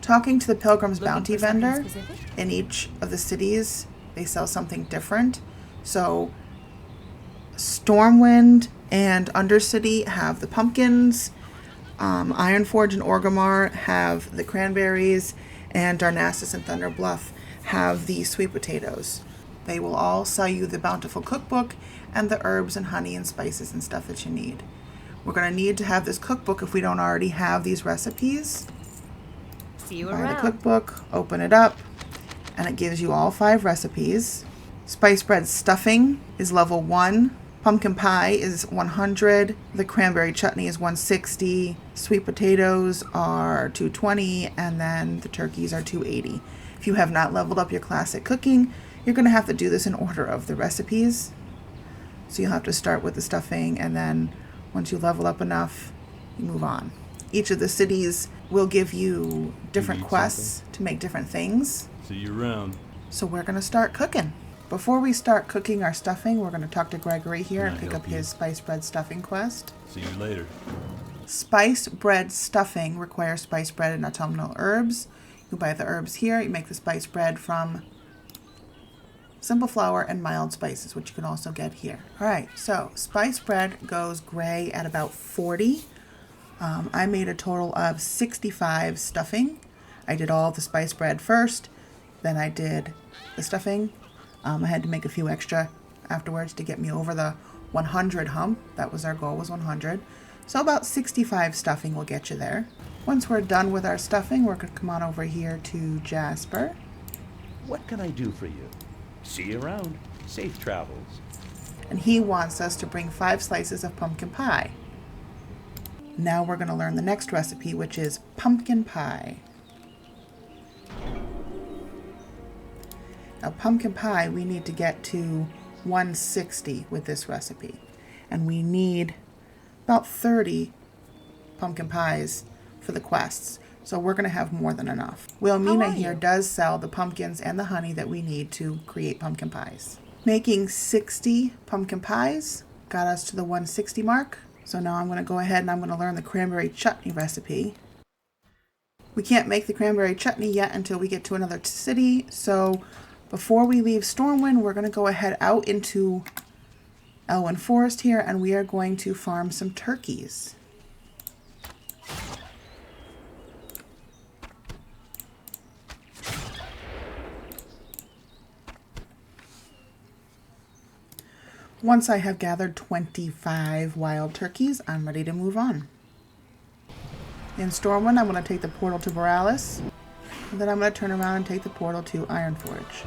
Talking to the Pilgrim's bounty vendor, in each of the cities, they sell something different. So Stormwind and Undercity have the pumpkins. Ironforge and Orgrimmar have the cranberries, and Darnassus and Thunder Bluff have the sweet potatoes. They will all sell you the bountiful cookbook and the herbs and honey and spices and stuff that you need. We're going to need to have this cookbook if we don't already have these recipes. See you Buy around. the cookbook, open it up, and it gives you all 5 recipes. Spice bread stuffing is level 1. Pumpkin pie is 100. The cranberry chutney is 160. Sweet potatoes are 220, and then the turkeys are 280. If you have not leveled up your classic cooking, you're going to have to do this in order of the recipes. So you'll have to start with the stuffing, and then once you level up enough, you move on. Each of the cities will give you different quests to make different things. See you around. So we're going to start cooking. Before we start cooking our stuffing, we're going to talk to Gregory here and pick up his spice bread stuffing quest. See you later. Spice bread stuffing requires spice bread and autumnal herbs. You buy the herbs here. You make the spice bread from simple flour and mild spices, which you can also get here. All right, so spice bread goes gray at about 40. I made a total of 65 stuffing. I did all the spice bread first, then I did the stuffing. I had to make a few extra afterwards to get me over the 100 hump. That was our goal, was 100. So about 65 stuffing will get you there. Once we're done with our stuffing, we're going to come on over here to Jasper. What can I do for you? See you around. Safe travels. And he wants us to bring 5 slices of pumpkin pie. Now we're going to learn the next recipe, which is pumpkin pie. Now pumpkin pie, we need to get to 160 with this recipe. And we need about 30 pumpkin pies for the quests. So we're going to have more than enough. Wilhelmina here does sell the pumpkins and the honey that we need to create pumpkin pies. Making 60 pumpkin pies got us to the 160 mark. So now I'm going to go ahead and I'm going to learn the cranberry chutney recipe. We can't make the cranberry chutney yet until we get to another city. So before we leave Stormwind, we're going to go ahead out into Elwyn Forest here, and we are going to farm some turkeys. Once I have gathered 25 wild turkeys, I'm ready to move on. In Stormwind, I'm going to take the portal to Borealis, and then I'm going to turn around and take the portal to Ironforge.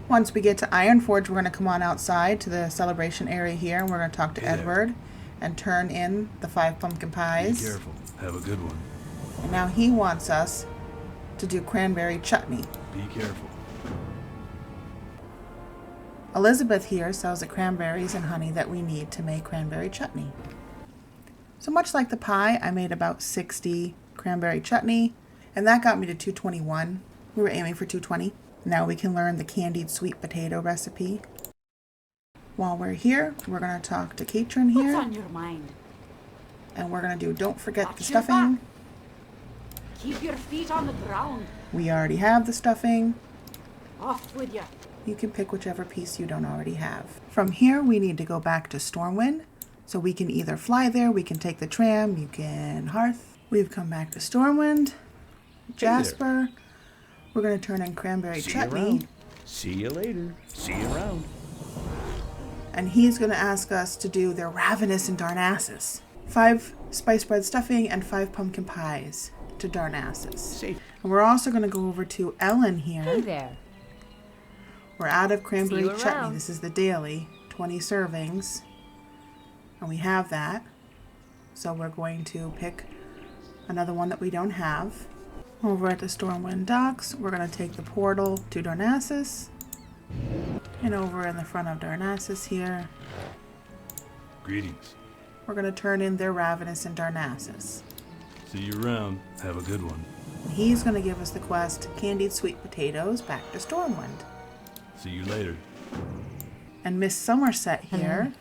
Once we get to Ironforge, we're going to come on outside to the celebration area here, and we're going to talk to Edward and turn in the 5 pumpkin pies. Be careful. Have a good one. And now he wants us to do cranberry chutney. Be careful. Elizabeth here sells the cranberries and honey that we need to make cranberry chutney. So much like the pie, I made about 60 cranberry chutney, and that got me to 221. We were aiming for 220. Now we can learn the candied sweet potato recipe. While we're here, we're going to talk to Katrin here. What's on your mind? And we're going to do Don't Forget Watch the your Stuffing. back. Keep your feet on the ground. We already have the stuffing. Off with you. You can pick whichever piece you don't already have. From here, we need to go back to Stormwind. So we can either fly there, we can take the tram, you can hearth. We've come back to Stormwind. Jasper. We're going to turn in cranberry chutney. See you later. See you around. And he's going to ask us to do their Ravenous and Darnassus. 5 spice bread stuffing and 5 pumpkin pies to Darnassus. Safe. And we're also going to go over to Ellen here. Hey there. We're out of cranberry See you chutney. around. This is the daily, 20 servings. And we have that. So we're going to pick another one that we don't have. Over at the Stormwind docks, we're going to take the portal to Darnassus. And over in the front of Darnassus here, Greetings. we're going to turn in their Ravenous and Darnassus. See you around. Have a good one. And he's going to give us the quest, Candied Sweet Potatoes, back to Stormwind. See you later. And Miss Somerset here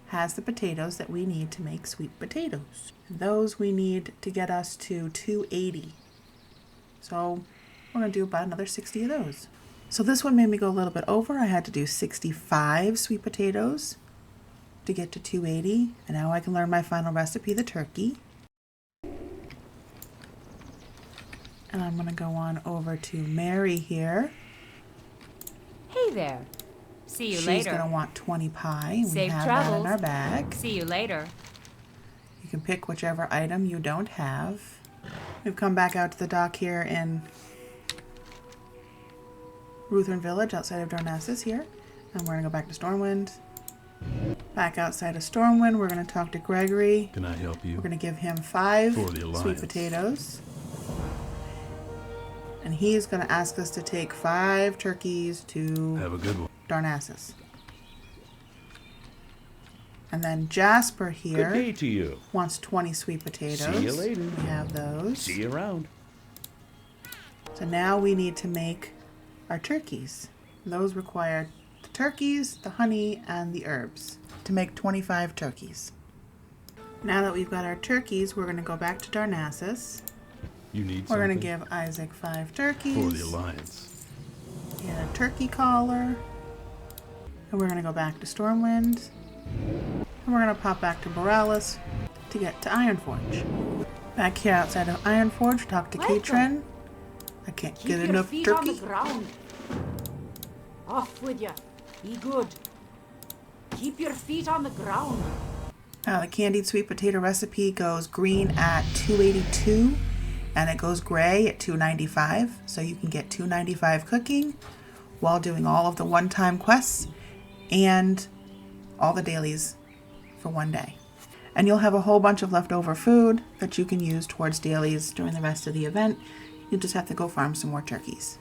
has the potatoes that we need to make sweet potatoes. And those we need to get us to 280. So we're going to do about another 60 of those. So this one made me go a little bit over. I had to do 65 sweet potatoes to get to 280. And now I can learn my final recipe, the turkey. And I'm going to go on over to Mary here. Hey there. See you She's later. going to want 20 pie. We Safe have travels. that in our bag. See you later. You can pick whichever item you don't have. We've come back out to the dock here in Ruthven Village outside of Darnassus here. And we're going to go back to Stormwind. Back outside of Stormwind, we're going to talk to Gregory. Can I help you? We're going to give him 5 For the sweet Alliance. potatoes. And he's going to ask us to take 5 turkeys to Have a good one. Darnassus. And then Jasper Good here day to you. wants 20 sweet potatoes. See you later. We have those. See you around. So now we need to make our turkeys. Those require the turkeys, the honey, and the herbs to make 25 turkeys. Now that we've got our turkeys, we're going to go back to Darnassus. You need We're going something? to give Isaac 5 turkeys. For the Alliance. Get a turkey collar. And we're going to go back to Stormwind. And we're going to pop back to Borealis to get to Ironforge. Back here outside of Ironforge, talk to Welcome. Katrin. I can't Keep get your enough feet on the turkey. ground. Off with you. Be good. Keep your feet on the ground. Now the candied sweet potato recipe goes green at 282 and it goes gray at 295. So you can get 295 cooking while doing all of the one-time quests and all the dailies for one day. And you'll have a whole bunch of leftover food that you can use towards dailies during the rest of the event. You just have to go farm some more turkeys.